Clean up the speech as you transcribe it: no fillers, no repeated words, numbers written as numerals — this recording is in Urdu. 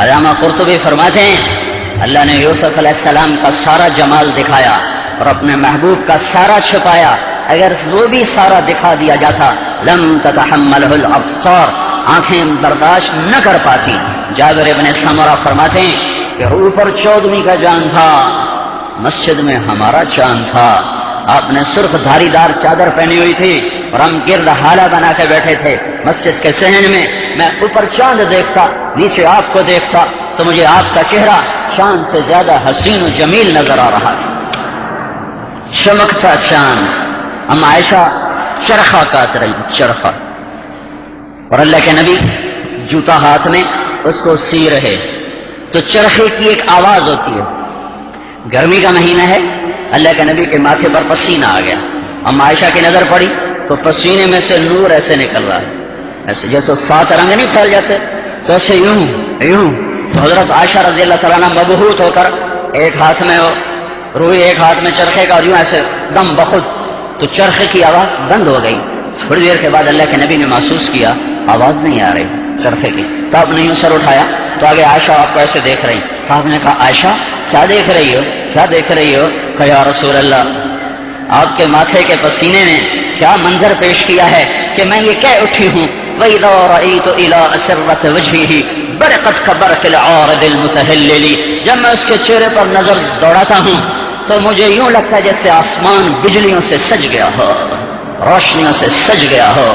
علامہ قرطبی فرماتے ہیں اللہ نے یوسف علیہ السلام کا سارا جمال دکھایا اور اپنے محبوب کا سارا چھپایا. اگر وہ بھی سارا دکھا دیا جاتا لم تتحملہ الابصار، آنکھیں برداشت نہ کر پاتی. جابر ابن سمرہ فرماتے ہیں کہ اوپر 14ویں کا چاند تھا، مسجد میں ہمارا چاند تھا. آپ نے سرخ دھاری دار چادر پہنی ہوئی تھی اور ہم گرد حالہ بنا کے بیٹھے تھے مسجد کے صحن میں. میں اوپر چاند دیکھتا، نیچے آپ کو دیکھتا تو مجھے آپ کا چہرہ چاند سے زیادہ حسین و جمیل نظر آ رہا تھا. چمکتا چاند. ہم عائشہ چرخہ کاٹ رہی، چرخہ. اور اللہ کے نبی جوتا ہاتھ میں اس کو سی رہے. تو چرخے کی ایک آواز ہوتی ہے. گرمی کا مہینہ ہے، اللہ کے نبی کے ماتھے پر پسینہ آ گیا. ہم عائشہ کی نظر پڑی تو پسینے میں سے نور ایسے نکل رہا ہے، ایسے جیسے 7 رنگ نہیں پھیل جاتے تو ایسے یوں یوں. تو حضرت عائشہ رضی اللہ تعالیٰ عنہ مبہوت ہو کر ایک ہاتھ میں روئی، ایک ہاتھ میں چرخے کا، یوں ایسے دم بخود. تو چرخے کی آواز بند ہو گئی. تھوڑی دیر کے بعد اللہ کے نبی نے محسوس کیا آواز نہیں آ رہی چرخے کی. تو آپ نے یوں سر اٹھایا تو آگے عائشہ آپ کو ایسے دیکھ رہی. تو آپ نے کہا عائشہ کیا دیکھ رہی ہو، کیا دیکھ رہی ہو؟ کہ یا رسول اللہ آپ کے ماتھے کے پسینے نے کیا منظر پیش کیا ہے کہ میں یہ کہہ اٹھی ہوں وَإِذَا رَأَيْتُ إِلَىٰ أَسِرَّةِ وَجْهِهِ بَرِقَتْ كَبَرْقِ الْعَارِضِ الْمُتَهَلِّلِ. جب میں اس کے چہرے پر نظر دوڑاتا ہوں تو مجھے یوں لگتا ہے جیسے آسمان بجلیوں سے سج گیا ہو، روشنیوں سے سج گیا ہو.